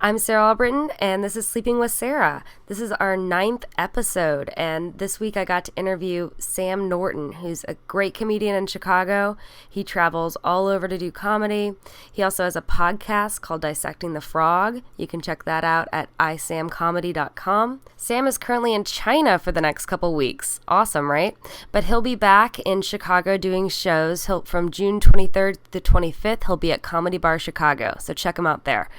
I'm Sarah Albritton, and this is Sleeping with Sarah. This is our 9th episode, and this week I got to interview Sam Norton, who's a great comedian in Chicago. He travels all over to do comedy. He also has a podcast called Dissecting the Frog. You can check that out at isamcomedy.com. Sam is currently in China for the next couple weeks. Awesome, right? But he'll be back in Chicago doing shows. From June 23rd to 25th, he'll be at Comedy Bar Chicago, so check him out there.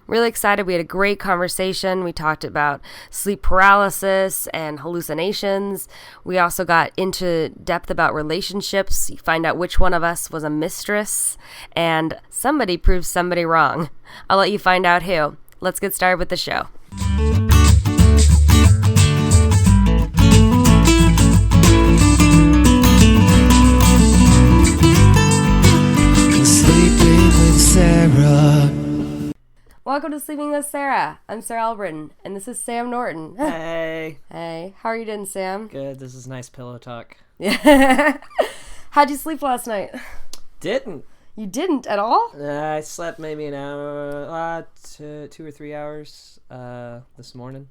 Really excited. We had a great conversation. We talked about sleep paralysis and hallucinations. We also got into depth about relationships. You find out which one of us was a mistress, and somebody proves somebody wrong. I'll let you find out who. Let's get started with the show. Sleeping with Sarah. Welcome to Sleeping with Sarah. I'm Sarah Albritton, and this is Sam Norton. Hey. Hey, how are you doing, Sam? Good. This is nice pillow talk. Yeah. How'd you sleep last night? Didn't. You didn't at all? I slept maybe an hour, 2 or 3 hours this morning.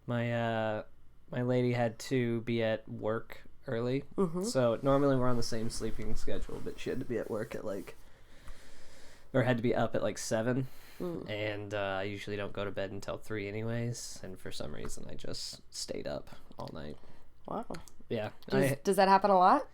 My lady had to be at work early, so normally we're on the same sleeping schedule, but she had to be at work at had to be up at 7. And I usually don't go to bed until 3 anyways, and for some reason I just stayed up all night. Wow. Yeah. Does that happen a lot?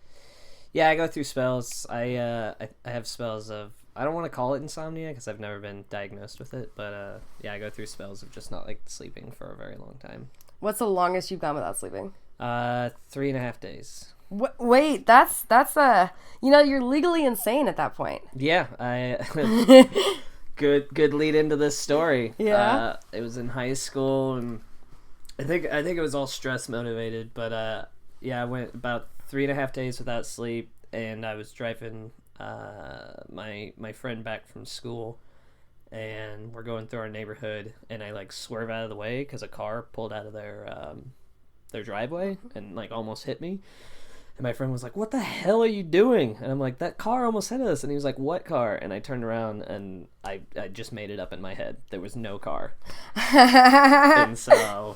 Yeah, I go through spells. I have spells of, I don't want to call it insomnia because I've never been diagnosed with it, but yeah, I go through spells of just not sleeping for a very long time. What's the longest you've gone without sleeping? 3.5 days. Wait, that's you're legally insane at that point. Yeah, I good lead into this story. Yeah. It was in high school, and I think it was all stress motivated, but yeah, I went about 3.5 days without sleep, and I was driving my friend back from school, and we're going through our neighborhood, and I swerve out of the way because a car pulled out of their driveway and almost hit me. And my friend was like, "What the hell are you doing?" And I'm like, "That car almost hit us." And he was like, "What car?" And I turned around, and I just made it up in my head. There was no car. And so...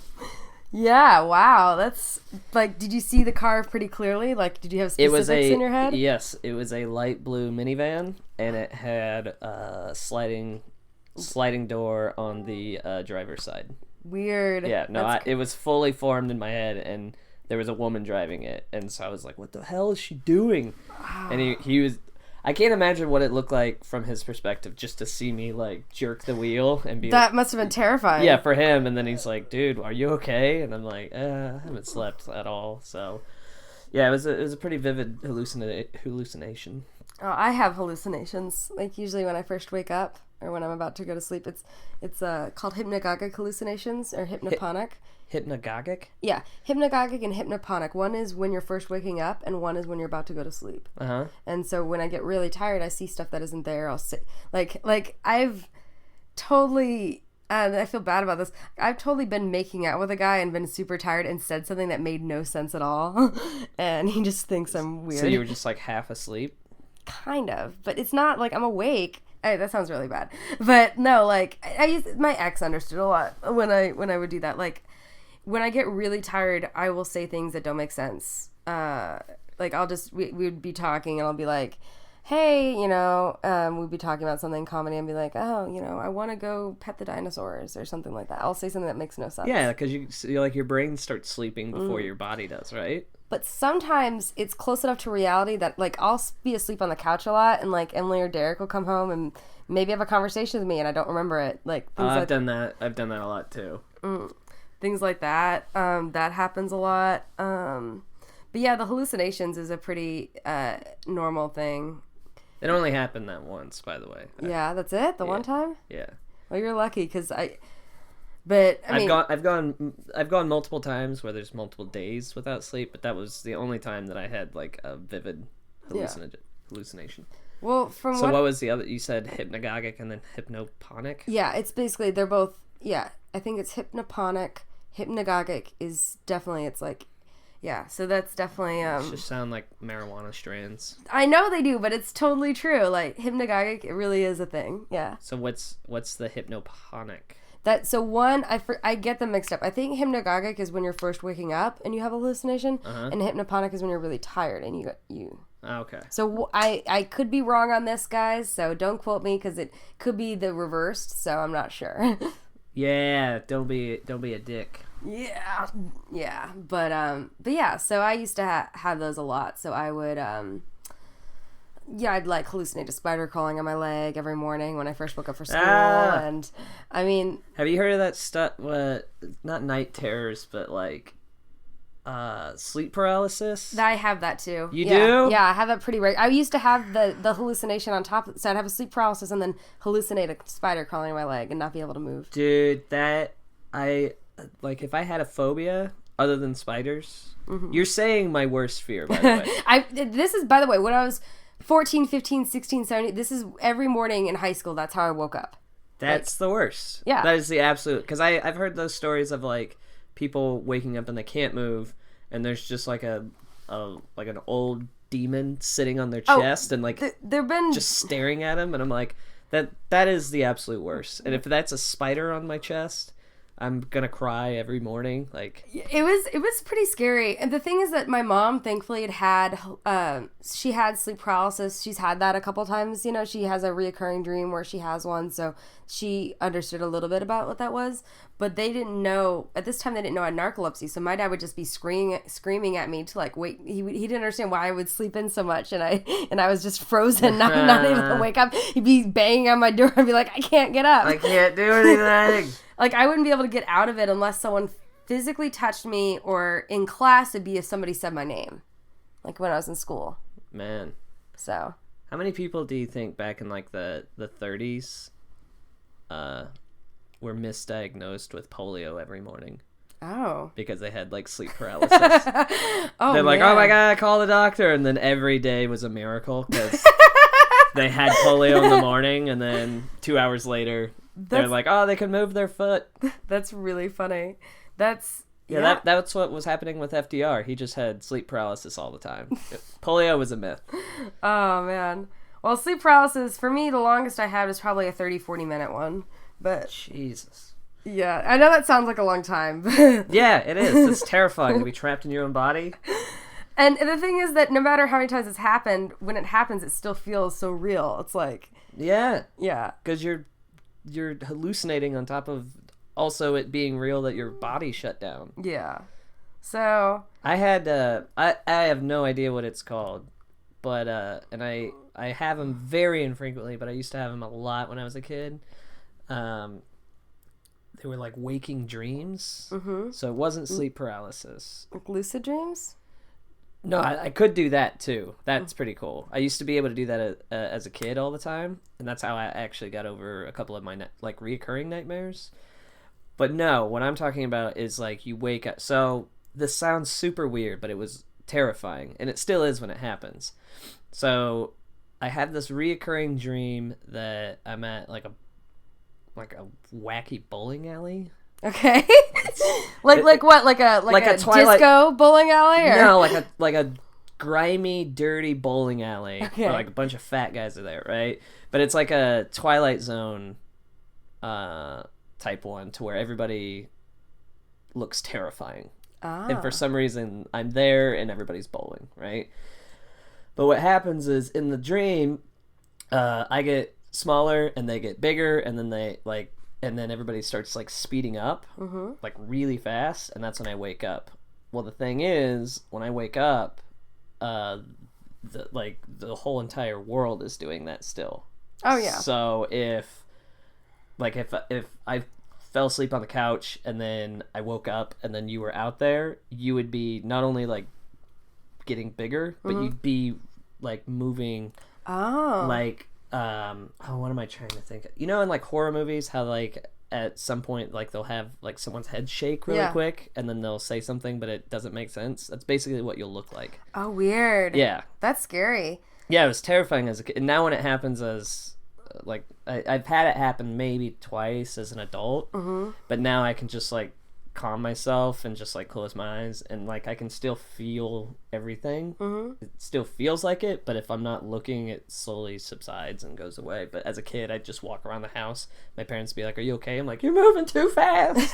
Yeah, wow. That's, did you see the car pretty clearly? Did you have specifics in your head? Yes, it was a light blue minivan, and it had a sliding door on the driver's side. Weird. Yeah, no, it was fully formed in my head, and there was a woman driving it, and so I was like, "What the hell is she doing?" Wow. And he was, I can't imagine what it looked like from his perspective, just to see me jerk the wheel and be that must have been terrifying. Yeah, for him. And then he's like, "Dude, are you okay?" And I'm like, I haven't slept at all. So yeah, it was a pretty vivid hallucination. Oh, I have hallucinations. Usually when I first wake up or when I'm about to go to sleep, it's called hypnagogic hallucinations or hypnoponic. Hypnagogic? Yeah, hypnagogic and hypnoponic. One is when you're first waking up, and one is when you're about to go to sleep. Uh-huh. And so when I get really tired, I see stuff that isn't there. I'll sit I've totally, and I feel bad about this, I've totally been making out with a guy and been super tired and said something that made no sense at all, and he just thinks I'm weird. So you were just half asleep? Kind of, but it's not I'm awake. That sounds really bad, but no, my ex understood a lot when I would do that. When I get really tired, I will say things that don't make sense. We would be talking, and I'll be like, "Hey, we'd be talking about something comedy, and be like, oh, I want to go pet the dinosaurs," or something like that. I'll say something that makes no sense. Yeah, because your brain starts sleeping before your body does, right? But sometimes it's close enough to reality that I'll be asleep on the couch a lot, and Emily or Derek will come home and maybe have a conversation with me, and I don't remember it. I've done that. I've done that a lot too. Things like that. That happens a lot. But yeah, the hallucinations is a pretty normal thing. It only happened that once, by the way. Yeah, that's it? One time? Yeah. Well, you're lucky, because I've gone multiple times where there's multiple days without sleep, but that was the only time that I had a vivid hallucination. Well, what was the other? You said hypnagogic and then hypnoponic? Yeah, it's basically, they're both, yeah, I think it's hypnoponic. Hypnagogic is definitely, Yeah, so that's definitely Just sound like marijuana strands. I know they do, but it's totally true. Like hypnagogic, it really is a thing. Yeah. So what's the hypnoponic? So one, I get them mixed up. I think hypnagogic is when you're first waking up and you have a hallucination, and hypnoponic is when you're really tired and you. Oh, okay. So I could be wrong on this, guys. So don't quote me because it could be the reversed. So I'm not sure. Yeah, don't be a dick. Yeah. But yeah. So I used to have those a lot. So I would I'd like hallucinate a spider crawling on my leg every morning when I first woke up for school. And I mean, have you heard of that stuff? Not night terrors, but like sleep paralysis. I have that too. You do? Yeah, I have that pretty regular. I used to have the hallucination on top, so I'd have a sleep paralysis and then hallucinate a spider crawling on my leg and not be able to move. Dude, that I like if I had a phobia other than spiders. You're saying my worst fear, by the way. This is, by the way, when I was 14, 15, 16, 17, this is every morning in high school. That's how I woke up. That's the worst. Yeah. That is the absolute, because I've heard those stories of like people waking up and they can't move, and there's just like an old demon sitting on their chest and like there've been just staring at them, and I'm like, that is the absolute worst. And if that's a spider on my chest, I'm gonna cry every morning. Like it was pretty scary. And the thing is that my mom thankfully had she had sleep paralysis. She's had that a couple times. You know, she has a reoccurring dream where she has one, so she understood a little bit about what that was. But they didn't know at this time. They didn't know I had narcolepsy. So my dad would just be screaming at me to like wait. He didn't understand why I would sleep in so much, and I was just frozen, not able to wake up. He'd be banging on my door. I'd be like, I can't get up. I can't do anything. Like, I wouldn't be able to get out of it unless someone physically touched me, or in class it'd be if somebody said my name. Like when I was in school. Man. So. How many people do you think back in like the 30s were misdiagnosed with polio every morning? Oh. Because they had like sleep paralysis. They're like, oh my God, call the doctor. And then every day was a miracle because they had polio in the morning, and then 2 hours later, they're like, oh, they can move their foot. That's really funny. That's what was happening with FDR. He just had sleep paralysis all the time. Polio was a myth. Oh, man. Well, sleep paralysis, for me, the longest I had was probably a 30-40 minute one. But Jesus. Yeah, I know that sounds like a long time. Yeah, it is. It's terrifying to be trapped in your own body. And the thing is that no matter how many times it's happened, when it happens, it still feels so real. It's like... Yeah. Yeah. Because you're hallucinating on top of also it being real that your body shut down. Yeah. So... I had... I have no idea what it's called. But... and I have them very infrequently, but I used to have them a lot when I was a kid. They were like waking dreams. Mm-hmm. So it wasn't sleep paralysis. Like lucid dreams? No, I could do that too. That's pretty cool. I used to be able to do that as a kid all the time, and that's how I actually got over a couple of my like reoccurring nightmares. But no, what I'm talking about is like you wake up. So this sounds super weird, but it was terrifying, and it still is when it happens. So I had this reoccurring dream that I'm at like a wacky bowling alley. Okay. like what? Like a Twilight disco bowling alley? Or? No, like a grimy, dirty bowling alley. Okay. Where like a bunch of fat guys are there, right? But it's like a Twilight Zone type one to where everybody looks terrifying. Ah. And for some reason I'm there and everybody's bowling, right? But what happens is in the dream, I get smaller and they get bigger, and then everybody starts like speeding up, mm-hmm. like really fast, and that's when I wake up. Well, the thing is, when I wake up, the whole entire world is doing that still. Oh yeah. So if I fell asleep on the couch and then I woke up and then you were out there, you would be not only like getting bigger, but mm-hmm. you'd be like moving. Oh. Like. What am I trying to think of? You know, in like horror movies, how like at some point like they'll have like someone's head shake really quick, and then they'll say something but it doesn't make sense. That's basically what you'll look like. Oh, weird. Yeah, that's scary. Yeah, it was terrifying as a kid. And now when it happens as like I've had it happen maybe twice as an adult, mm-hmm. but now I can just like calm myself and just like close my eyes, and like I can still feel everything. It still feels like it, but if I'm not looking, it slowly subsides and goes away. But as a kid, I'd just walk around the house. My parents would be like, "Are you okay?" I'm like, "You're moving too fast."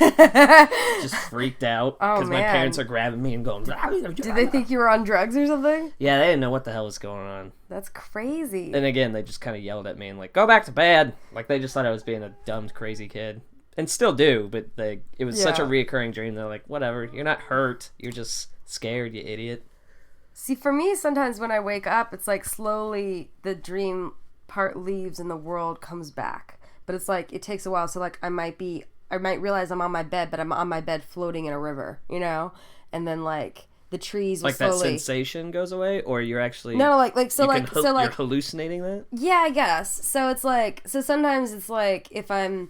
Just freaked out because my parents are grabbing me and going, Did they think you were on drugs or something? yeah, they didn't know what the hell was going on. That's crazy. And again, they just kind of yelled at me and like, "Go back to bed." Like they just thought I was being a dumb, crazy kid. And still do, but it was such a reoccurring dream. They're like, whatever, you're not hurt. You're just scared, you idiot. See, for me, sometimes when I wake up, it's like slowly the dream part leaves and the world comes back. But it's like, it takes a while. So like I might realize I'm on my bed, but I'm on my bed floating in a river, you know? And then like the trees will like slowly... that sensation goes away, or you're actually... No, you're hallucinating that? Yeah, I guess. So it's like, so sometimes it's like if I'm...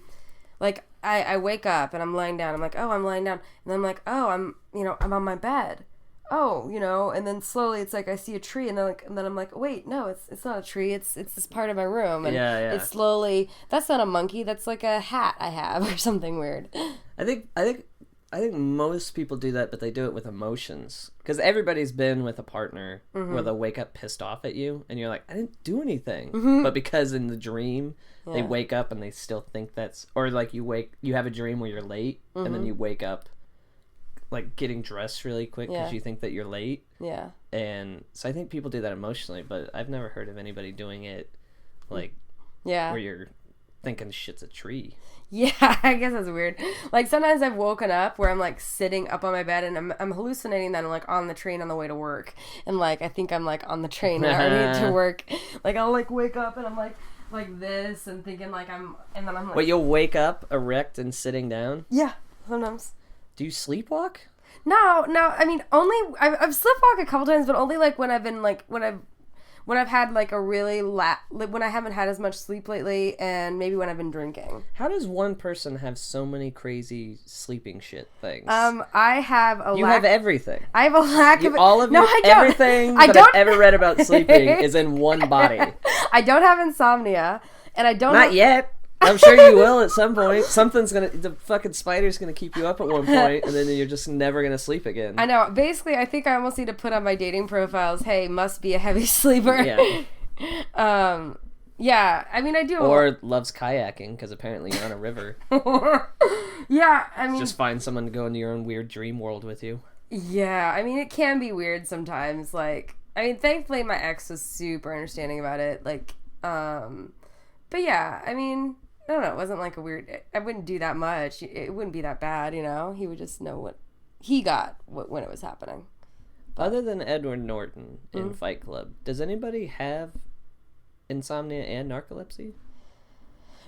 Like, I wake up and I'm lying down. I'm like, oh, I'm lying down. And then I'm like, oh, I'm on my bed. Oh, and then slowly it's like I see a tree and then I'm like, wait, no, it's not a tree. It's this part of my room. And it's slowly, that's not a monkey. That's like a hat I have or something weird. I think most people do that, but they do it with emotions. Because everybody's been with a partner where they'll wake up pissed off at you, and you're like, I didn't do anything. But because in the dream, they wake up and they still think that's... Or like you have a dream where you're late, and then you wake up like getting dressed really quick because you think that you're late. Yeah. And so I think people do that emotionally, but I've never heard of anybody doing it like where you're thinking shit's a tree. Yeah, I guess that's weird. Like sometimes I've woken up where I'm like sitting up on my bed and I'm hallucinating that I'm like on the train on the way to work, and like I think I'm like on the train already to work. Like I'll like wake up and I'm like this and thinking like and then I'm like... Wait, you'll wake up erect and sitting down? Yeah, sometimes. Do you sleepwalk? No. I mean, only I've sleepwalked a couple times, but only like when I've been like when I've had like a really when I haven't had as much sleep lately, and maybe when I've been drinking. How does one person have so many crazy sleeping shit things? I have a You have everything. I have a lack of... All of I don't. Everything that I've ever read about sleeping is in one body. I don't have insomnia, and I don't... Not yet. I'm sure you will at some point. The fucking spider's gonna keep you up at one point, and then you're just never gonna sleep again. I know. Basically, I think I almost need to put on my dating profiles, hey, must be a heavy sleeper. Yeah. Yeah, I mean, I do. Or loves kayaking, because apparently you're on a river. Yeah, I mean... Just find someone to go into your own weird dream world with you. Yeah, I mean, it can be weird sometimes. Like, I mean, thankfully my ex was super understanding about it. Like, but yeah, I mean... I don't know, it wasn't like a weird... I wouldn't do that much. It wouldn't be that bad, He would just know what he got when it was happening. But other than Edward Norton in Fight Club, does anybody have insomnia and narcolepsy?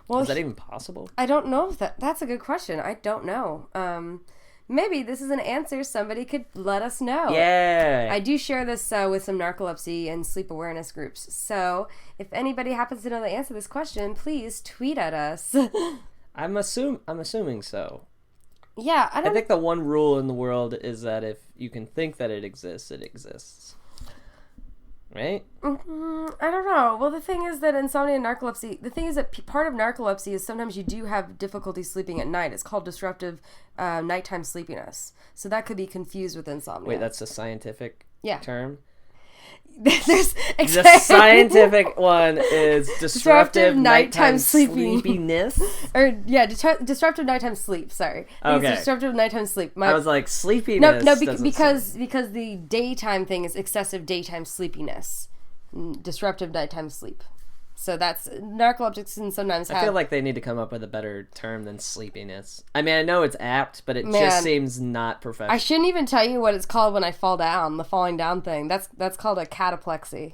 Well, is that even possible? I don't know if that's a good question. I don't know. Maybe this is an answer somebody could let us know. Yeah. I do share this with some narcolepsy and sleep awareness groups. So if anybody happens to know the answer to this question, please tweet at us. I'm assuming so. Yeah, I think the one rule in the world is that if you can think that it exists, it exists. Right? I don't know. Well, the thing is that insomnia and narcolepsy, the thing is that part of narcolepsy is sometimes you do have difficulty sleeping at night. It's called disruptive nighttime sleepiness. So that could be confused with insomnia. Wait, that's a scientific term? There's the scientific one is disruptive nighttime sleepiness. Or disruptive nighttime sleep. Sorry, okay. It's disruptive nighttime sleep. I was like sleepiness. No, because the daytime thing is excessive daytime sleepiness, disruptive nighttime sleep. So that's narcoleptics, and sometimes I feel like they need to come up with a better term than sleepiness. I mean, I know it's apt, but it just seems not professional. I shouldn't even tell you what it's called when I fall down. The falling down thing. That's called a cataplexy.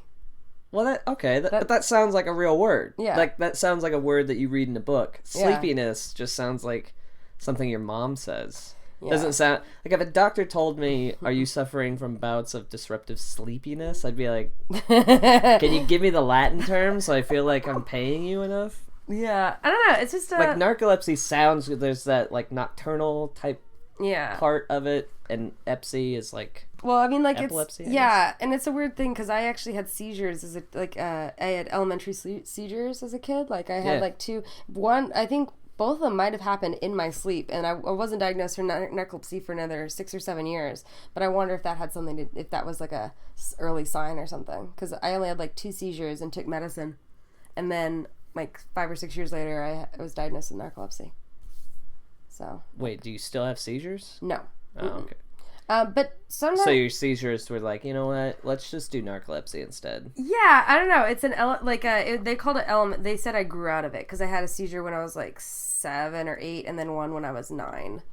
Well, that sounds like a real word. Yeah. Like that sounds like a word that you read in a book. Sleepiness just sounds like something your mom says. Yeah. Doesn't sound like if a doctor told me, "Are you suffering from bouts of disruptive sleepiness?" I'd be like, "Can you give me the Latin term so I feel like I'm paying you enough?" Yeah, I don't know. It's just like narcolepsy sounds. There's that like nocturnal type part of it, and epsy is like. Well, I mean, like epilepsy, it's and it's a weird thing because I actually had seizures I had elementary seizures as a kid. Like I had like two. One, I think both of them might have happened in my sleep, and I wasn't diagnosed for narcolepsy for another 6 or 7 years. But I wonder if that had something to, if that was like a early sign or something. Because I only had like 2 seizures and took medicine, and then like 5 or 6 years later, I was diagnosed with narcolepsy. So. Wait, do you still have seizures? No. Oh, okay. But sometimes. So your seizures were like, you know what? Let's just do narcolepsy instead. Yeah, I don't know. It's they called it element. They said I grew out of it because I had a seizure when I was like 7 or 8, and then one when I was 9.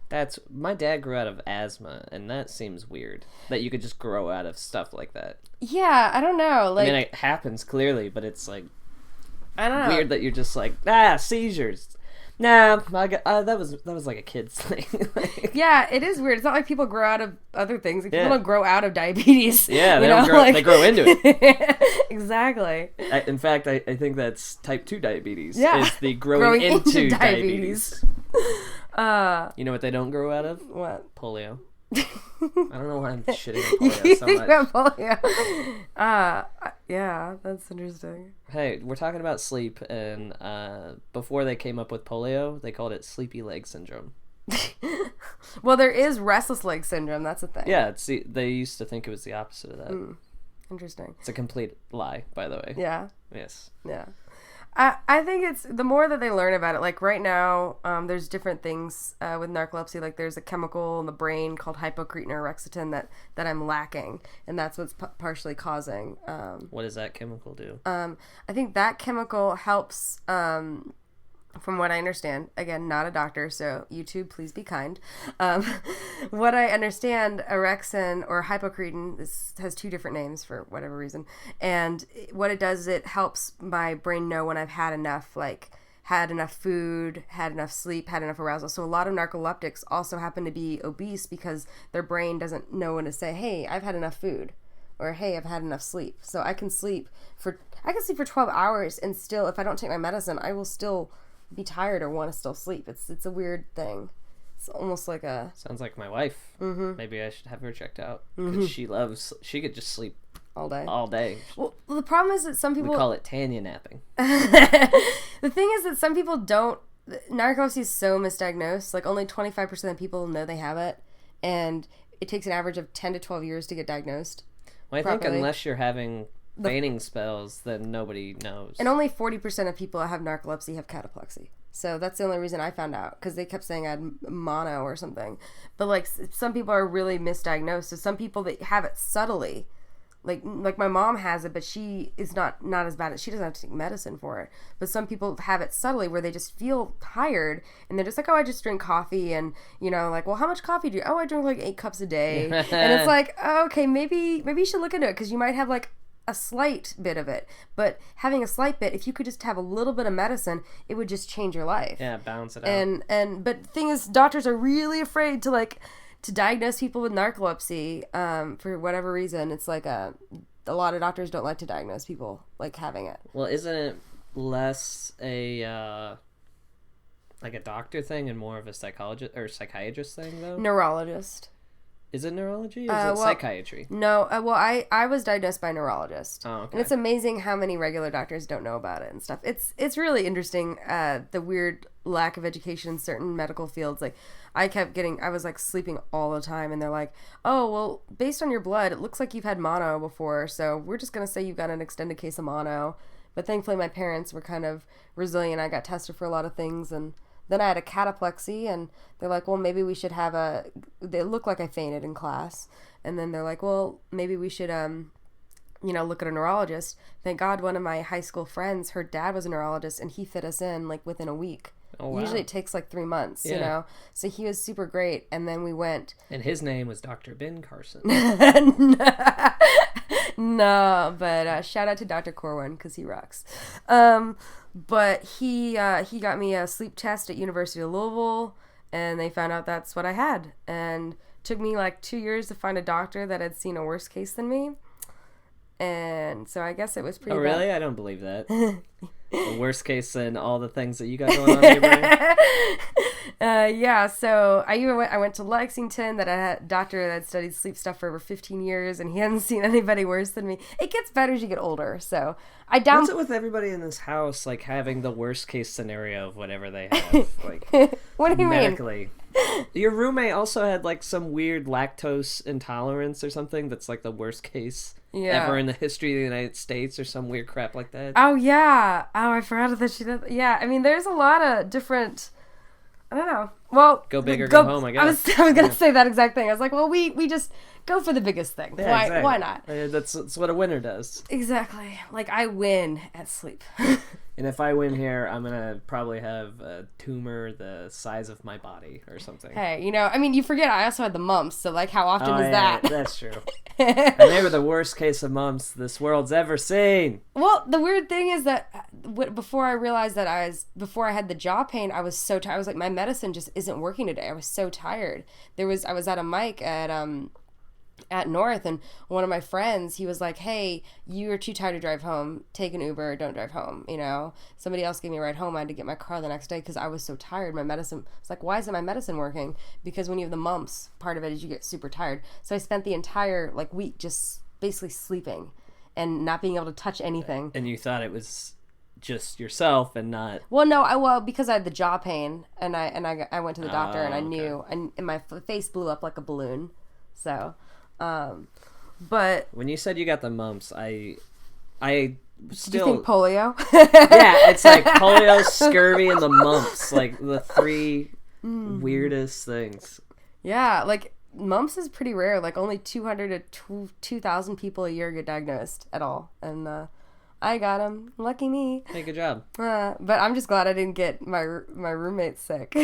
My dad grew out of asthma, and that seems weird that you could just grow out of stuff like that. Yeah, I don't know. Like, I mean, it happens clearly, but it's like I don't know. Weird that you're just like seizures. Nah, that was like a kid's thing. Yeah, it is weird. It's not like people grow out of other things. Like, people don't grow out of diabetes. Yeah, they grow into it. Exactly. In fact, I think that's type 2 diabetes. Yeah. Is the growing into diabetes. You know what they don't grow out of? What? Polio. I don't know why I'm shitting on polio so much. About polio. Yeah, that's interesting. Hey, we're talking about sleep, and before they came up with polio, they called it sleepy leg syndrome. Well, there is restless leg syndrome. That's a thing. Yeah, they used to think it was the opposite of that. Interesting. It's a complete lie, by the way. Yeah. Yes. Yeah. I think it's the more that they learn about it. Like right now, there's different things with narcolepsy. Like there's a chemical in the brain called hypocretin or orexatin that I'm lacking, and that's what's partially causing. What does that chemical do? I think that chemical helps. From what I understand, again, not a doctor, so YouTube, please be kind. What I understand, orexin or hypocretin has 2 different names for whatever reason. And what it does is it helps my brain know when I've had enough, like had enough food, had enough sleep, had enough arousal. So a lot of narcoleptics also happen to be obese because their brain doesn't know when to say, hey, I've had enough food, or hey, I've had enough sleep. So I can sleep for 12 hours, and still, if I don't take my medicine, I will still be tired or want to still sleep. It's a weird thing. It's almost like a... Sounds like my wife. Mm-hmm. Maybe I should have her checked out. Because she could just sleep all day. Well, the problem is that some people... We call it Tanya napping. The thing is that some people don't... Narcolepsy is so misdiagnosed. Like, only 25% of people know they have it. And it takes an average of 10 to 12 years to get diagnosed. Well, I think unless you're having... fainting spells, then nobody knows. And only 40% of people that have narcolepsy have cataplexy. So that's the only reason I found out, because they kept saying I had mono or something. But like some people are really misdiagnosed. So some people that have it subtly, like my mom has it, but she is not as bad as, she doesn't have to take medicine for it. But some people have it subtly where they just feel tired and they're just like, oh, I just drink coffee, and like, well, how much coffee do you? Oh, I drink like 8 cups a day. And it's like, oh, okay, maybe you should look into it, because you might have like a slight bit of it, but having a slight bit, if you could just have a little bit of medicine, it would just change your life. Yeah, balance it out. But the thing is, doctors are really afraid to diagnose people with narcolepsy for whatever reason. It's like a lot of doctors don't like to diagnose people like having it. Well, isn't it less a like a doctor thing and more of a psychologist or psychiatrist thing though? Neurologist. Is it neurology or is it psychiatry? No, I was diagnosed by a neurologist. Oh, okay. And it's amazing how many regular doctors don't know about it and stuff. It's really interesting, the weird lack of education in certain medical fields. Like, I was like sleeping all the time, and they're like, oh, well, based on your blood, it looks like you've had mono before, so we're just going to say you've got an extended case of mono. But thankfully my parents were kind of resilient. I got tested for a lot of things, and then I had a cataplexy, and they're like, well, maybe we should have they looked like I fainted in class. And then they're like, well, maybe we should, look at a neurologist. Thank God one of my high school friends, her dad was a neurologist, and he fit us in like within a week. Oh, wow. Usually it takes like 3 months, So he was super great. And then we went. And his name was Dr. Ben Carson. No, but shout out to Dr. Corwin, because he rocks. But he got me a sleep test at University of Louisville, and they found out that's what I had. And it took me like 2 years to find a doctor that had seen a worse case than me. And so I guess it was pretty bad. Oh, really? I don't believe that. The worst case than all the things that you got going on in your brain. Yeah, so I went to Lexington, that I had a doctor that studied sleep stuff for over 15 years, and he hadn't seen anybody worse than me. It gets better as you get older, so I What's it with everybody in this house, like, having the worst case scenario of whatever they have, like, What do you medically? Your roommate also had, like, some weird lactose intolerance or something that's, like, the worst case ever in the history of the United States or some weird crap like that. Oh, yeah. Oh, I forgot that she did. Yeah, I mean, there's a lot of different... I don't know. Well, go big or go home, I guess. I was going to say that exact thing. I was like, well, we just go for the biggest thing. Yeah, exactly. Why not? That's what a winner does. Exactly. Like, I win at sleep. And if I win here, I'm going to probably have a tumor the size of my body or something. Hey, I mean, you forget I also had the mumps, so, like, how often is that? That's true. And they were the worst case of mumps this world's ever seen. Well, the weird thing is that before I realized that before I had the jaw pain, I was so tired. I was like, my medicine just isn't working today. I was so tired. I was at a mic at North, and one of my friends, he was like, hey, you're too tired to drive home, take an Uber, don't drive home. Somebody else gave me a ride home. I had to get my car the next day because I was so tired. My medicine, it's like, why isn't my medicine working? Because when you have the mumps, part of it is you get super tired. So I spent the entire week just basically sleeping and not being able to touch anything. And you thought it was just yourself and not... Well, no, because I had the jaw pain, and I went to the doctor, and I knew, and my face blew up like a balloon. So, but... When you said you got the mumps, I still... Do you think polio? Yeah, it's like polio, scurvy, and the mumps. Like, the three weirdest things. Yeah, like, mumps is pretty rare. Like, only 200 to 2,000 people a year get diagnosed at all. And, I got them. Lucky me. Hey, good job. But I'm just glad I didn't get my roommate sick.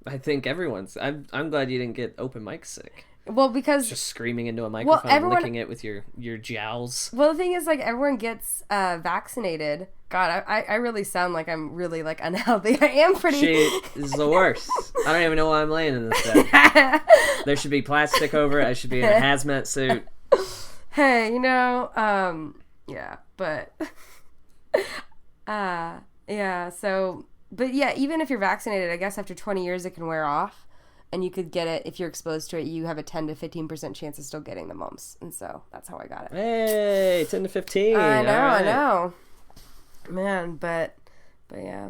I think everyone's... I'm glad you didn't get open mic sick. Well, because... Just screaming into a microphone, licking it with your jowls. Well, the thing is, like, everyone gets vaccinated. God, I really sound like I'm really, like, unhealthy. I am pretty... She is the worst. I don't even know why I'm laying in this bed. There should be plastic over it. I should be in a hazmat suit. Hey, yeah, but... yeah, so... But, yeah, even if you're vaccinated, I guess after 20 years it can wear off. And you could get it, if you're exposed to it, you have a 10 to 15% chance of still getting the mumps. And so that's how I got it. Hey, 10 to 15. I know, right. I know. Man, but yeah.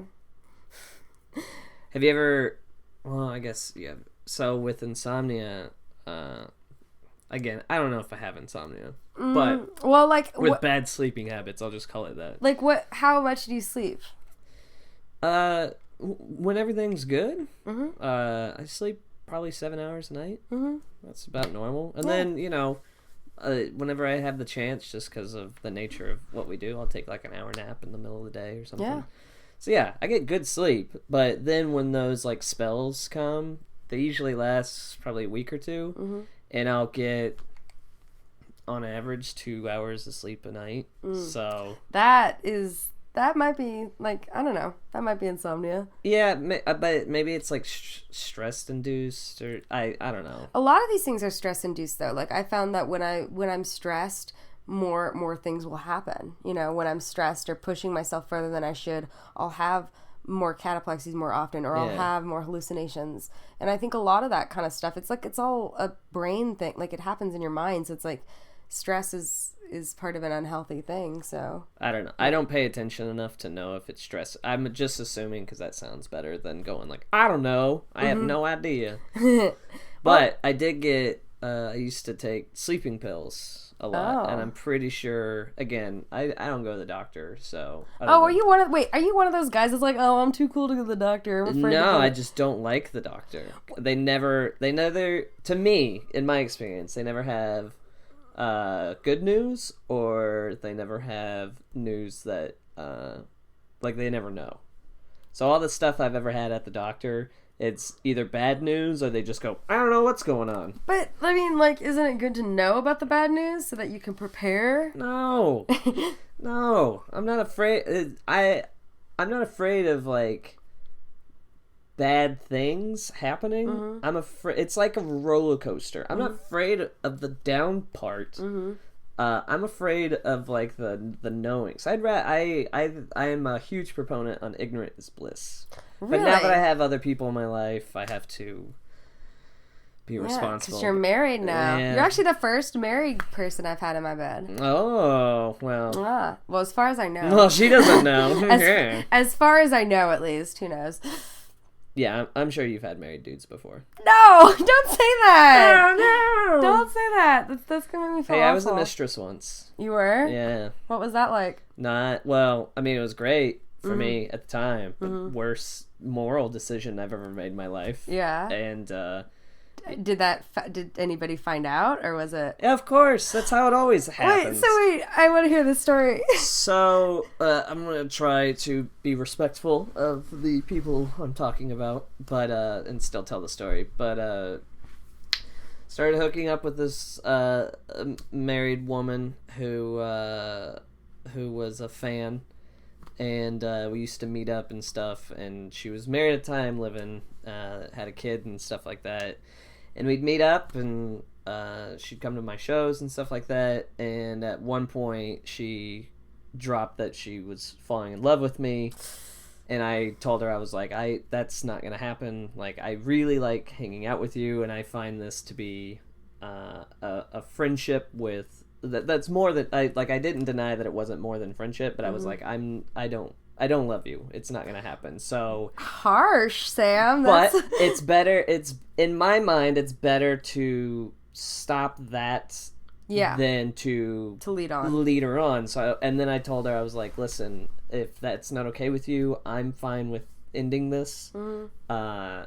Have you ever, well, I guess, yeah. So with insomnia, again, I don't know if I have insomnia. But well, like... with bad sleeping habits, I'll just call it that. Like, how much do you sleep? When everything's good, I sleep probably 7 hours a night. That's about normal. And then, whenever I have the chance, just because of the nature of what we do, I'll take like an hour nap in the middle of the day or something. Yeah. So yeah, I get good sleep. But then when those like spells come, they usually last probably a week or two. And I'll get, on average, 2 hours of sleep a night. So that might be, like, I don't know. That might be insomnia. Yeah, but maybe it's, like, stress-induced, or I don't know. A lot of these things are stress-induced, though. Like, I found that when I'm stressed, more things will happen. When I'm stressed or pushing myself further than I should, I'll have more cataplexies more often, or I'll have more hallucinations. And I think a lot of that kind of stuff, it's like, it's all a brain thing. Like, it happens in your mind, so it's like, stress is part of an unhealthy thing, so... I don't know. I don't pay attention enough to know if it's stress. I'm just assuming because that sounds better than going like, I don't know. I have no idea. But I did get... I used to take sleeping pills a lot, and I'm pretty sure... Again, I don't go to the doctor, so... Are you one of those guys that's like, oh, I'm too cool to go to the doctor? I'm afraid I just don't like the doctor. They never... To me, in my experience, they never have... good news, or they never have news that they never know. So all the stuff I've ever had at the doctor, it's either bad news or they just go, I don't know what's going on. But I mean, like, isn't it good to know about the bad news so that you can prepare? No. I'm not afraid. I'm not afraid of like bad things happening. I'm afraid. It's like a roller coaster. I'm not afraid of the down part. I'm afraid of like the knowing. So I am a huge proponent on ignorant is bliss. Really? But now that I have other people in my life, I have to be responsible. Because you're married now. Yeah. You're actually the first married person I've had in my bed. Oh, well. Well, as far as I know. Well, she doesn't know. As far as I know, at least. Who knows? Yeah, I'm sure you've had married dudes before. No! Don't say that! Oh, no! Don't say that. That's going to make me feel Hey, awful. I was a mistress once. You were? Yeah. What was that like? Well, I mean, it was great for me at the time. The worst moral decision I've ever made in my life. Yeah. And, Did anybody find out, or was it? yeah, of course. That's how it always happens. Wait, I want to hear this story. So, I'm going to try to be respectful of the people I'm talking about, but, and still tell the story. But, started hooking up with this, married woman who was a fan, and, we used to meet up and stuff, and she was married at the time, had a kid and stuff like that. And we'd meet up, and she'd come to my shows and stuff like that. And at one point, she dropped that she was falling in love with me. And I told her, I was like, that's not going to happen. Like, I really like hanging out with you, and I find this to be a friendship with... That's more than... I didn't deny that it wasn't more than friendship, but I was like, I don't love you. It's not going to happen. So harsh, Sam. But it's better. It's in my mind. It's better to stop that. Yeah. Than to lead on. Lead her on. So and then I told her, I was like, listen, if that's not okay with you, I'm fine with ending this. I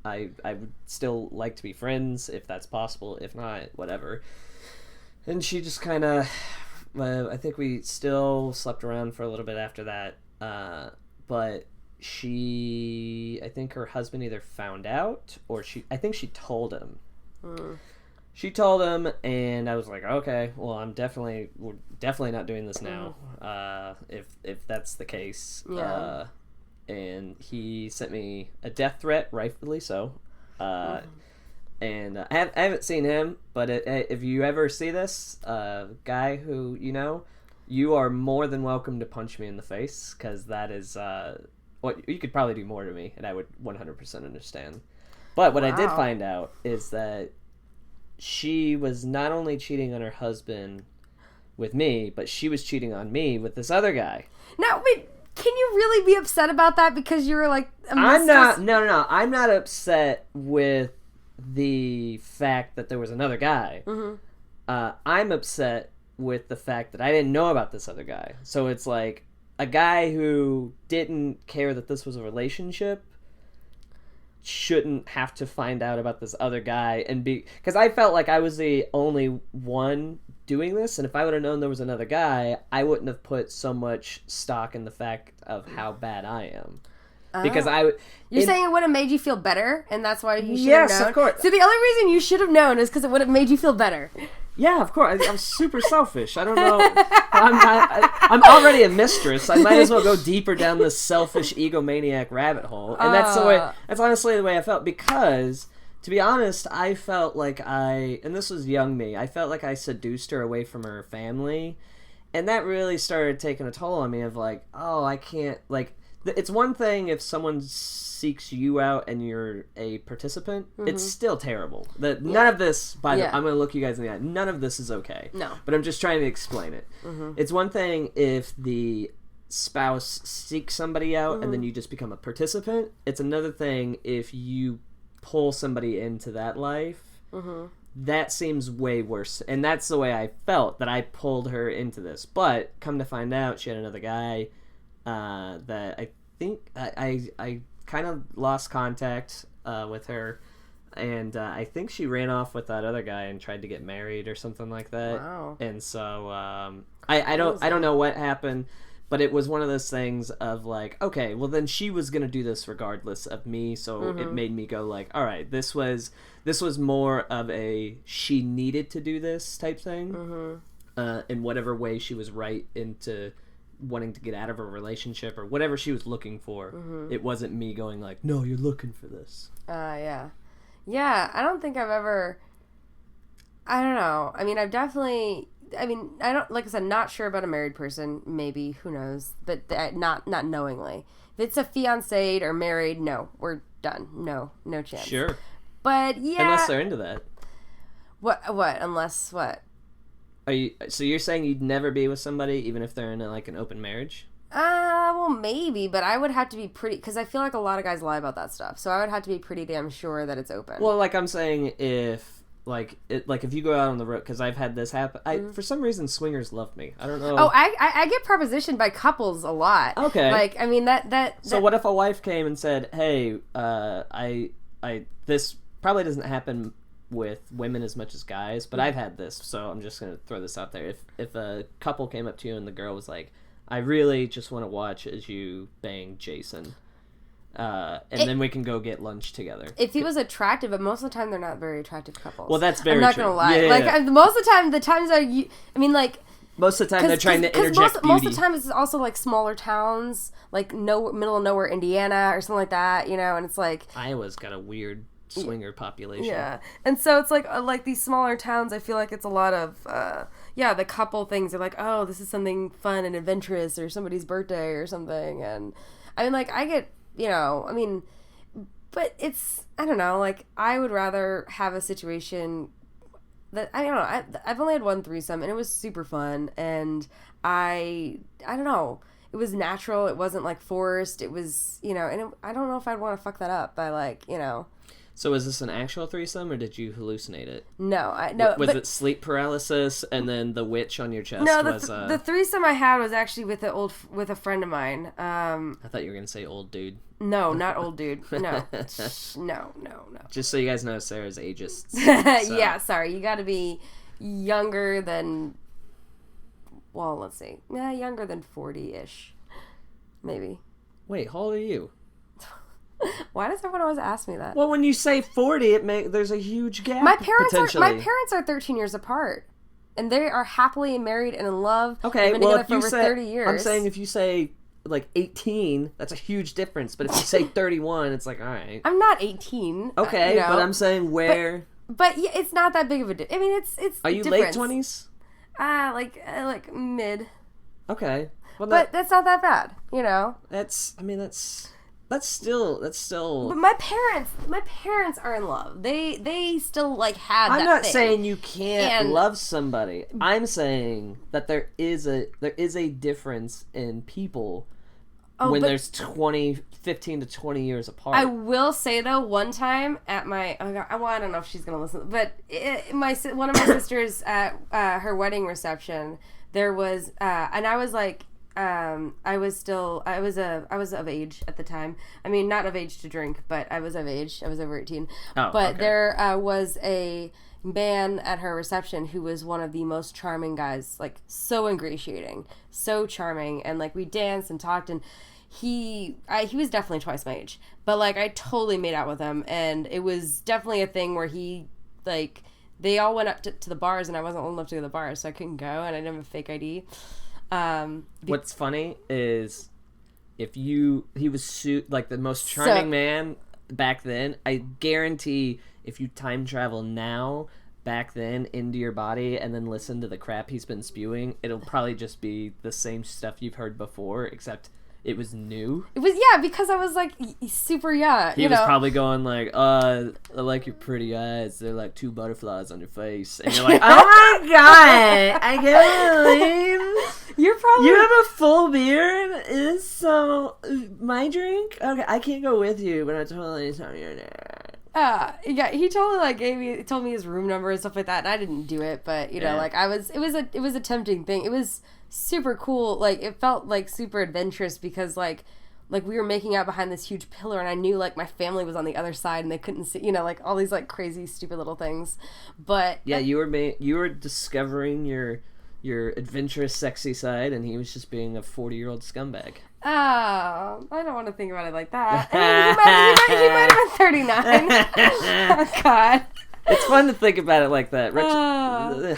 would still like to be friends if that's possible. If not, whatever. And she just kind of. I think we still slept around for a little bit after that. But I think her husband either found out or I think she told him. She told him, and I was like, okay, well, we're definitely not doing this now. If that's the case. Yeah. And he sent me a death threat, rightfully so. And I haven't seen him, but if you ever see this guy who you are more than welcome to punch me in the face, because that is what you could probably do more to me, and I would 100% understand. But what I did find out is that she was not only cheating on her husband with me, but she was cheating on me with this other guy. Now, wait, can you really be upset about that because you were like a mistress? I'm not. No. I'm not upset with the fact that there was another guy. I'm upset with the fact that I didn't know about this other guy. So it's like a guy who didn't care that this was a relationship shouldn't have to find out about this other guy and be... Because I felt like I was the only one doing this, and if I would have known there was another guy, I wouldn't have put so much stock in the fact of how bad I am. Because You're saying it would have made you feel better, and that's why you should have known? Yes, of course. So the only reason you should have known is because it would have made you feel better. Yeah, of course. I'm super selfish. I don't know. I'm already a mistress. I might as well go deeper down this selfish egomaniac rabbit hole. And that's honestly the way I felt, because, to be honest, I felt like and this was young me, I felt like I seduced her away from her family. And that really started taking a toll on me of like, oh, I can't, like, it's one thing if someone seeks you out and you're a participant. It's still terrible. None of this, I'm going to look you guys in the eye. None of this is okay. No. But I'm just trying to explain it. It's one thing if the spouse seeks somebody out and then you just become a participant. It's another thing if you pull somebody into that life. That seems way worse. And that's the way I felt, that I pulled her into this. But come to find out, she had another guy that I think I kind of lost contact with her, and I think she ran off with that other guy and tried to get married or something like that. Wow. And so I don't know what happened, but it was one of those things of like, okay, well then she was gonna do this regardless of me, so it made me go like, all right, this was more of a she needed to do this type thing, in whatever way she was right into wanting to get out of a relationship or whatever she was looking for. It wasn't me going like, no, you're looking for this. Yeah, I don't think I've ever, I don't know, I mean, I've definitely I mean, I don't, like I said, not sure about a married person. Maybe, who knows? But not knowingly. If it's a fiancé or married, no, we're done. No chance. Sure. But yeah. Unless they're into that. What? Unless what? So you're saying you'd never be with somebody even if they're in an open marriage? Well, maybe, but I would have to be pretty, because I feel like a lot of guys lie about that stuff. So I would have to be pretty damn sure that it's open. Well, like I'm saying, if if you go out on the road, because I've had this happen. For some reason, swingers love me. I don't know. Oh, I get propositioned by couples a lot. Okay. Like, I mean that. So what if a wife came and said, "Hey, this probably doesn't happen with women as much as guys, but I've had this, so I'm just gonna throw this out there. If a couple came up to you and the girl was like, I really just want to watch as you bang Jason, then we can go get lunch together. If he was attractive, but most of the time they're not very attractive couples. Well, that's very I'm not true. gonna lie. Yeah. Most of the times most of the time they're trying to interject beauty. Most of the time it's also like smaller towns, like middle of nowhere Indiana or something like that, and it's like Iowa's got a weird swinger population. Yeah, and so it's like these smaller towns, I feel like it's a lot of the couple things are like, oh, this is something fun and adventurous or somebody's birthday or something. And I mean, like, I get, but it's, I don't know, like, I would rather have a situation that, I don't know, I've only had one threesome and it was super fun, and I don't know, it was natural, it wasn't like forced, it was, I don't know if I'd want to fuck that up by like, So was this an actual threesome, or did you hallucinate it? No, Was it sleep paralysis, and then the witch on your chest? No, was the threesome I had was actually with a friend of mine. I thought you were gonna say old dude. No, not old dude. No, no. Just so you guys know, Sarah's ageist. So. Yeah, sorry. You got to be younger than. Well, let's see. Yeah, younger than 40-ish, maybe. Wait, how old are you? Why does everyone always ask me that? Well, when you say 40, there's a huge gap. My parents are 13 years apart, and they are happily married and in love. Okay, They've been together for over 30 years. I'm saying if you say like 18, that's a huge difference. But if you say 31, it's like, all right. I'm not 18. Okay, but I'm saying where. But yeah, it's not that big of a difference. I mean, it's. Are you difference. late 20s? Like mid. Okay, well, but that's not that bad, That's still. But my parents are in love. They still like had. I'm that not thing. saying you can't love somebody. I'm saying that there is a difference in people when there's 15 to 20 years apart. I will say though, one time at my I don't know if she's gonna listen, but one of my sisters at her wedding reception, there was and I was like. I was of age at the time. I mean, not of age to drink, but I was of age. I was over 18. Oh, but okay. there was a man at her reception who was one of the most charming guys, like so ingratiating, so charming, and like we danced and talked, and he was definitely twice my age, but like I totally made out with him, and it was definitely a thing where he like they all went up to the bars, and I wasn't old enough to go to the bars, so I couldn't go, and I didn't have a fake ID. What's funny is he was like the most charming man back then. I guarantee if you time travel now back then into your body and then listen to the crap he's been spewing, it'll probably just be the same stuff you've heard before, except it was new. It was, because I was like super young. He was probably going like, I like your pretty eyes. They're like two butterflies on your face. And you're like, oh my god, I can't believe you have a full beard. Is so my drink? Okay, I can't go with you, but I totally tell you that. He totally like told me his room number and stuff like that, and I didn't do it, but like it was a tempting thing. It was super cool. Like it felt like super adventurous because like we were making out behind this huge pillar, and I knew like my family was on the other side and they couldn't see, like all these like crazy stupid little things. But you were discovering your adventurous sexy side, and he was just being a 40-year-old scumbag. Oh, I don't want to think about it like that. I mean, he might have been 39. Oh, God. It's fun to think about it like that.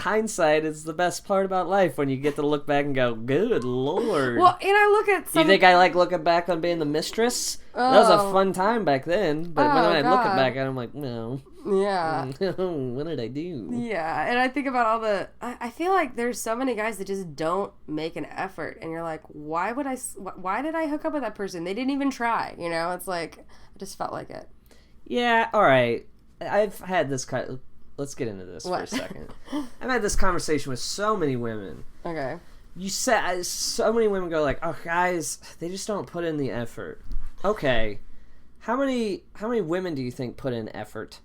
Hindsight is the best part about life when you get to look back and go, good Lord. Well, and I look at some... You think I like looking back on being the mistress? That was a fun time back then. But when I look back at it, I'm like, no. Yeah. What did I do? Yeah, and I think about all the... I feel like there's so many guys that just don't make an effort. And you're like, why did I hook up with that person? They didn't even try, you know? It's like, I just felt like it. Yeah, all right. I've had this let's get into this for a second. I've had this conversation with so many women. Okay. You said so many women go like, "Oh, guys, they just don't put in the effort." Okay, how many women do you think put in effort?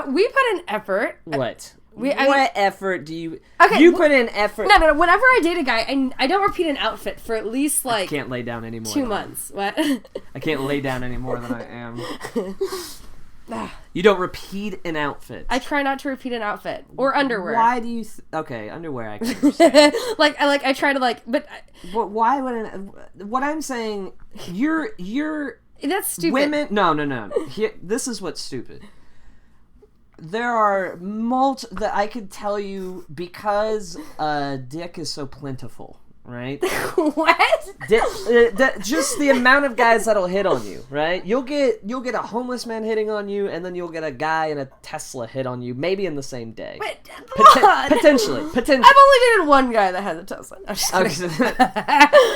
We put in effort. What? What effort do you? Okay, you put in effort. No. Whenever I date a guy, I don't repeat an outfit for at least like. I can't lay down anymore. 2 months. What? I can't lay down any more than I am. You don't repeat an outfit. I try not to repeat an outfit or underwear. Why do you? Okay, underwear. I can understand. I try to but why would what I'm saying? You're that's stupid. Women. No. This is what's stupid. There are that I could tell you because dick is so plentiful. Right? What? Just the amount of guys that'll hit on you, right? You'll get a homeless man hitting on you, and then you'll get a guy in a Tesla hit on you, maybe in the same day. Wait, potentially. I've only dated one guy that has a Tesla.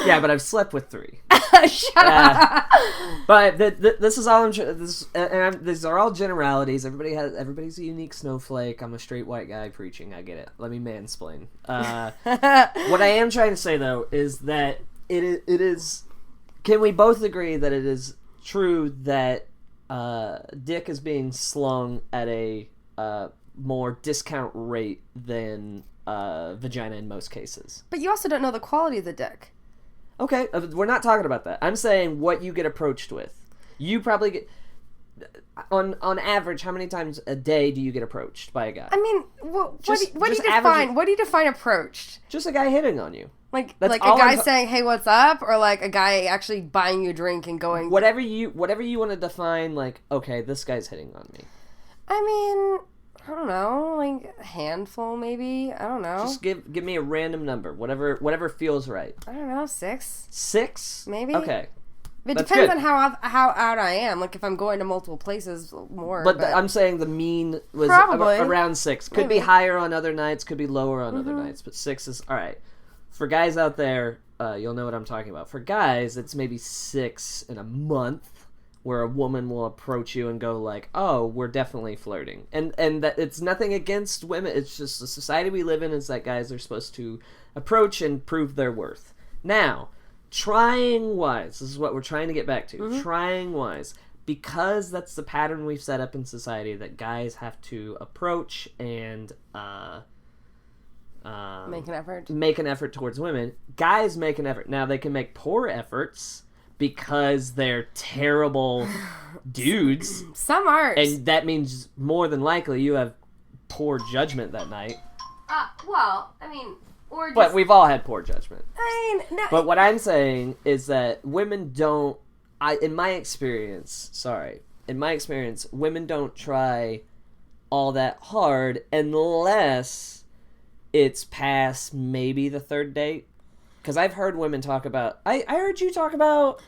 Yeah, but I've slept with 3. Shut up. But this is all these are all generalities. Everybody's a unique snowflake. I'm a straight white guy preaching. I get it. Let me mansplain. What I am trying to say though is that it is. Can we both agree that it is true that dick is being slung at a more discount rate than vagina in most cases? But you also don't know the quality of the dick. Okay, we're not talking about that. I'm saying what you get approached with. You probably get... On average, how many times a day do you get approached by a guy? I mean, what do you define? What do you define approached? Just a guy hitting on you. Like a guy saying, "Hey, what's up?" Or like a guy actually buying you a drink and going... Whatever you want to define, like, okay, this guy's hitting on me. I mean... I don't know, like a handful maybe. I don't know. Just give me a random number, whatever feels right. I don't know, 6. 6? Maybe. Okay. It depends on how out I am. Like if I'm going to multiple places, more. But I'm saying the mean was around 6. Could be higher on other nights, could be lower on other nights, but 6 is all right. For guys out there, you'll know what I'm talking about. For guys, it's maybe 6 in a month. Where a woman will approach you and go like, "Oh, we're definitely flirting," and that it's nothing against women. It's just the society we live in is that guys are supposed to approach and prove their worth. Now, trying wise, this is what we're trying to get back to. Mm-hmm. Trying wise, because that's the pattern we've set up in society that guys have to approach and make an effort towards women. Guys make an effort. Now they can make poor efforts. Because they're terrible dudes. Some aren't. And that means more than likely you have poor judgment that night. Well, I mean, or just... But we've all had poor judgment. I mean, no... But what I'm saying is that women don't... in my experience, women don't try all that hard unless it's past maybe the 3rd date. Because I've heard women talk about... I heard you talk about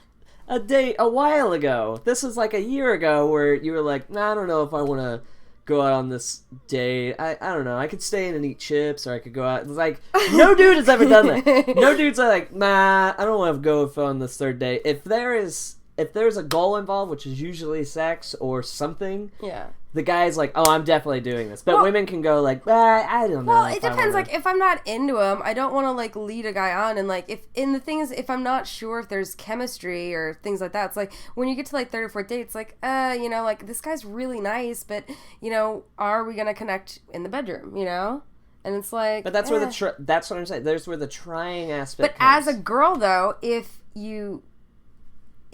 a date a while ago. This was like a year ago where you were like, nah, I don't know if I want to go out on this date. I don't know. I could stay in and eat chips or I could go out. It's like, no dude has ever done that. No dude's like, nah, I don't want to go on this 3rd date. If there's a goal involved, which is usually sex or something... Yeah. The guy's like, oh, I'm definitely doing this. But women can go like, I don't know. Well, it depends. Like, if I'm not into him, I don't want to, like, lead a guy on. And, like, the thing is, if I'm not sure if there's chemistry or things like that, it's like, when you get to, like, 3rd or 4th date, it's like, you know, like, this guy's really nice, but, you know, are we going to connect in the bedroom, you know? And it's like... But that's where that's what I'm saying. There's where the trying aspect comes. As a girl, though, if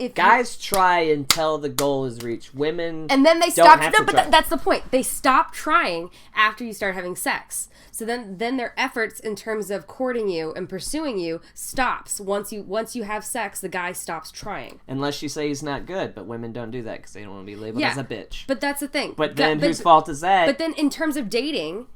if guys try until the goal is reached. Women and then they don't stop. have No, to but try. that's the point. They stop trying after you start having sex. So then their efforts in terms of courting you and pursuing you stops once you have sex. The guy stops trying. Unless you say he's not good, but women don't do that because they don't want to be labeled as a bitch. But that's the thing. But then whose fault is that? But then in terms of dating,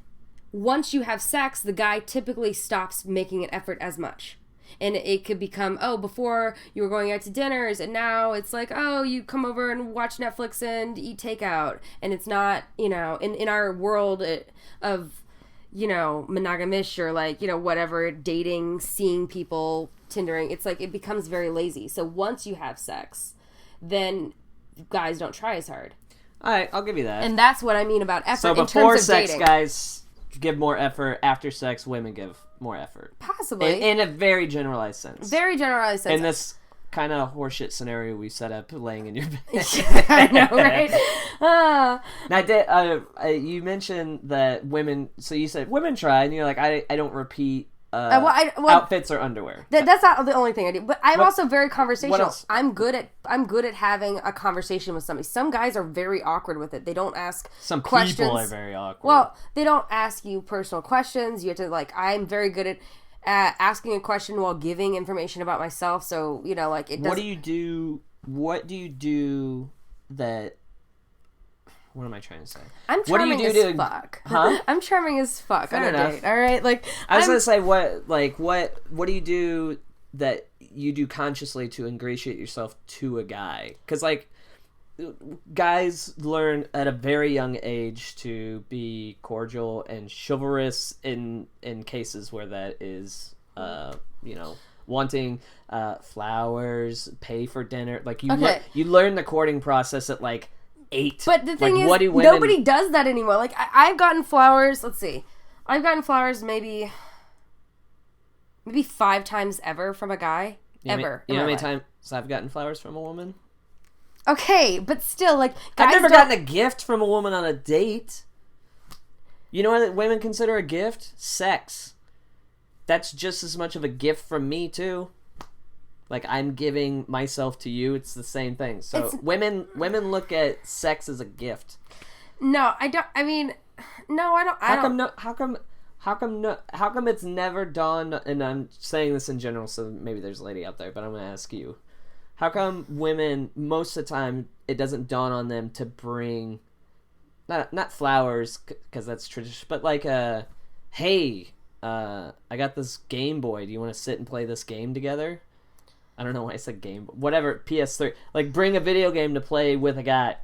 once you have sex, the guy typically stops making an effort as much. And it could become, before you were going out to dinners, and now it's like, you come over and watch Netflix and eat takeout. And it's not, in our world of, monogamish or like, whatever, dating, seeing people, Tindering, it's like it becomes very lazy. So once you have sex, then guys don't try as hard. All right, I'll give you that. And that's what I mean about effort so in before terms of sex, dating. guys give more effort. After sex, women give more effort. Possibly. In a very generalized sense. Very generalized sense. In this kind of horseshit scenario we set up laying in your bed. I know, right? Now, you mentioned that women, so you said women try, and you're like, I don't repeat outfits or underwear. That's not the only thing I do. But I'm also very What conversational. else? I'm good at having a conversation with somebody. Some guys are very awkward with it. They don't ask Some questions. people are very awkward. Well, they don't ask you personal questions. You have to I'm very good at asking a question while giving information about myself. So it doesn't. What do you do? What do you do that? What am I trying to say? I'm charming as fuck. Huh? I'm charming as fuck Fair on a enough. date. All right, I was gonna say what do you do that you do consciously to ingratiate yourself to a guy? Because guys learn at a very young age to be cordial and chivalrous in cases where that is wanting flowers, pay for dinner. You learn the courting process at 8. But the thing is, what do women... nobody does that anymore. I've gotten flowers. Let's see, I've gotten flowers maybe 5 times ever from a guy. You know ever. how many times I've gotten flowers from a woman? Okay, but still, guys I've never gotten a gift from a woman on a date. You know what women consider a gift? Sex. That's just as much of a gift from me, too. I'm giving myself to you. It's the same thing. So women look at sex as a gift. No, I don't. I mean, no, I don't. How come it's never dawned? And I'm saying this in general, so maybe there's a lady out there, but I'm gonna ask you. How come women, most of the time, it doesn't dawn on them to bring, not flowers, because that's tradition, but hey, I got this Game Boy. Do you want to sit and play this game together? I don't know why I said game, whatever, PS3. Bring a video game to play with a guy,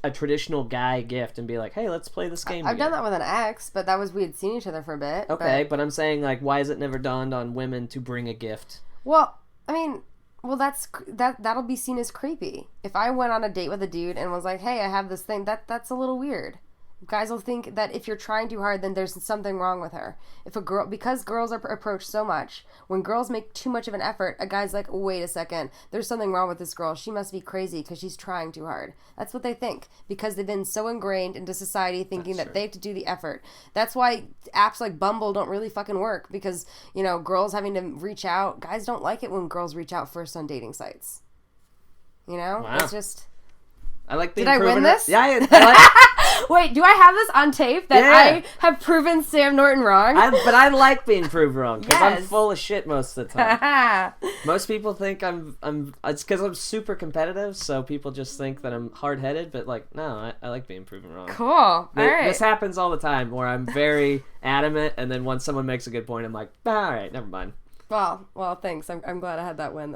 a traditional guy gift, and be like, hey, let's play this game I've together. done that with an ex, but we had seen each other for a bit. Okay, but I'm saying, why has it never dawned on women to bring a gift? Well, I mean... Well, that'll be seen as creepy. If I went on a date with a dude and was like, "Hey, I have this thing," that's a little weird. Guys will think that if you're trying too hard, then there's something wrong with her. Because girls are approached so much, when girls make too much of an effort, a guy's like, wait a second, there's something wrong with this girl. She must be crazy because she's trying too hard. That's what they think, because they've been so ingrained into society thinking that they have to do the effort. That's why apps like Bumble don't really fucking work, because, girls having to reach out, guys don't like it when girls reach out first on dating sites. Wow. It's just... I like being Did I win this? Yeah, I Wait, do I have this on tape that I have proven Sam Norton wrong? but I like being proved wrong because I'm Yes. full of shit most of the time. Most people think I'm. It's because I'm super competitive, so people just think that I'm hard headed. But no, I like being proven wrong. Cool. All right. This happens all the time where I'm very adamant, and then once someone makes a good point, I'm like, all right, never mind. Well, thanks. I'm glad I had that win.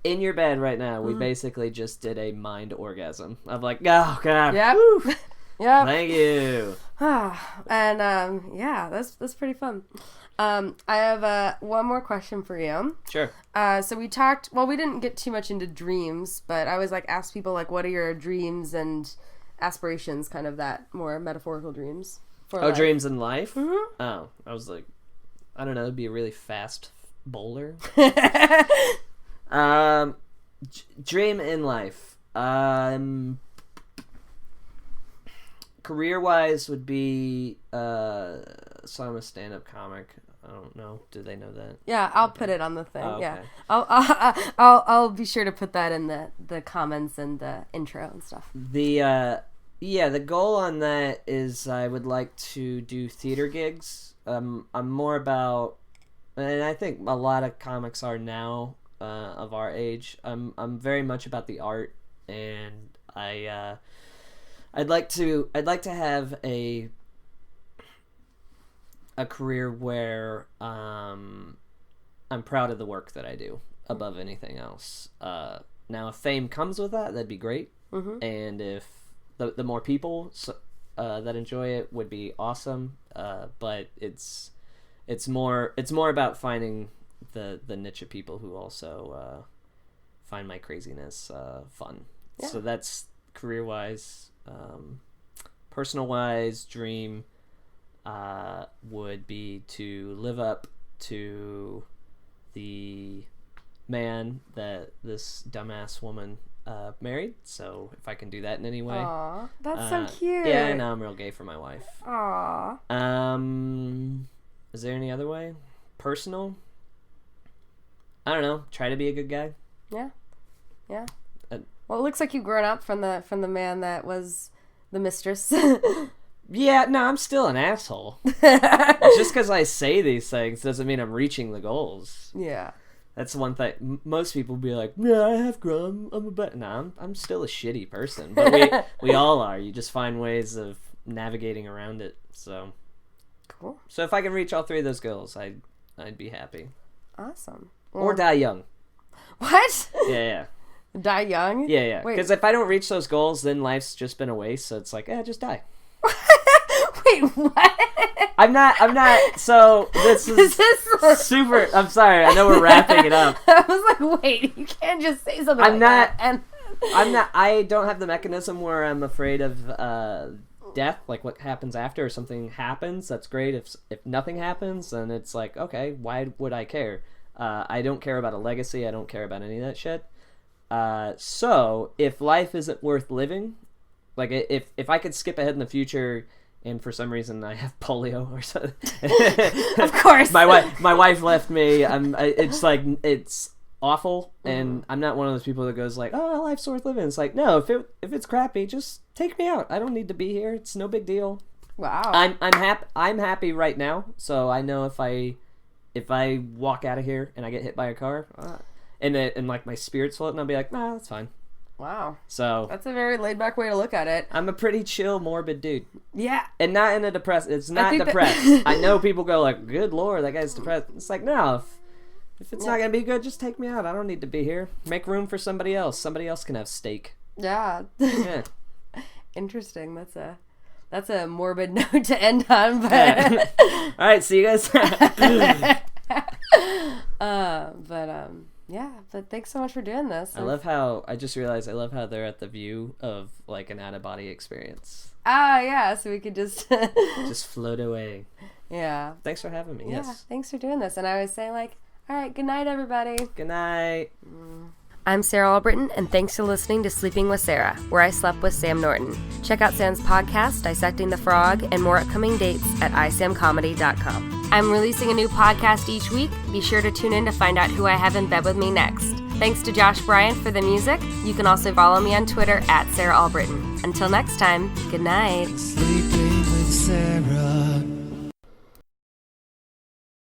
In your bed right now. We basically just did a mind orgasm. I'm like, oh god, Yep. Yep. Thank you. And that's pretty fun. I have one more question for you. Sure. So we talked. Well, we didn't get too much into dreams, but I always ask people what are your dreams and aspirations, kind of that more metaphorical dreams. For life. Dreams in life. Mm-hmm. Oh, I was like, I don't know, be a really fast bowler. Dream in life. Career-wise would be So I'm a stand-up comic. I don't know. Do they know that? Yeah, I'll put it on the thing. Oh, okay. Yeah, I'll be sure to put that in the comments and the intro and stuff. The goal on that is I would like to do theater gigs. I'm more about, and I think a lot of comics are now of our age. I'm very much about the art, and I'd like to have a career where I'm proud of the work that I do above anything else. Now, if fame comes with that, that'd be great. Mm-hmm. And if the more people that enjoy it would be awesome. But it's more about finding the niche of people who also find my craziness fun. Yeah. So that's career-wise. Personal-wise, dream would be to live up to the man that this dumbass woman married. So if I can do that in any way. Aw, that's so cute. Yeah, no, I'm real gay for my wife. Aw. Is there any other way? Personal? I don't know. Try to be a good guy. Yeah. Yeah. Well, it looks like you've grown up from the man that was the mistress. Yeah, no, I'm still an asshole. Just because I say these things doesn't mean I'm reaching the goals. Yeah. That's one thing. Most people be like, yeah, I have grown. I'm a better. No, I'm still a shitty person. But we all are. You just find ways of navigating around it. So cool. So if I can reach all three of those goals, I'd be happy. Awesome. Or die young. What? Yeah. Die young? Yeah. Because if I don't reach those goals, then life's just been a waste. So it's like, just die. Wait, what? I'm not, so this is super, I'm sorry, I know we're wrapping it up. I was like, wait, you can't just say something that. I don't have the mechanism where I'm afraid of death, like what happens after, or something happens, that's great. If nothing happens, then it's like, okay, why would I care? I don't care about a legacy, I don't care about any of that shit. So, if life isn't worth living, like if I could skip ahead in the future and for some reason I have polio or something. Of course. My wife left me. It's awful, and I'm not one of those people that goes like, "Oh, life's worth living." It's like, no, if it's crappy, just take me out. I don't need to be here. It's no big deal. Wow. I'm happy right now, so I know if I walk out of here and I get hit by a car, and like my spirit's floating, I'll be like, nah, that's fine. Wow. So that's a very laid back way to look at it. I'm a pretty chill, morbid dude. Yeah. And not in a depressed. It's not depressed. I know people go like, "Good Lord, that guy's depressed." It's like, no. If it's not gonna be good, just take me out. I don't need to be here. Make room for somebody else. Somebody else can have steak. Yeah. Yeah. Interesting. That's a morbid note to end on. But all right. See you guys. Yeah, but thanks so much for doing this. I just realized I love how they're at the view of like an out-of-body experience. Ah, yeah, so we could just just float away. Yeah. Thanks for having me. Yeah, yes. Thanks for doing this. And I was saying like, all right, good night, everybody. Good night. I'm Sarah Albritton, and thanks for listening to Sleeping with Sarah, where I slept with Sam Norton. Check out Sam's podcast, Dissecting the Frog, and more upcoming dates at isamcomedy.com. I'm releasing a new podcast each week. Be sure to tune in to find out who I have in bed with me next. Thanks to Josh Bryant for the music. You can also follow me on Twitter at Sarah Albritton. Until next time, good night.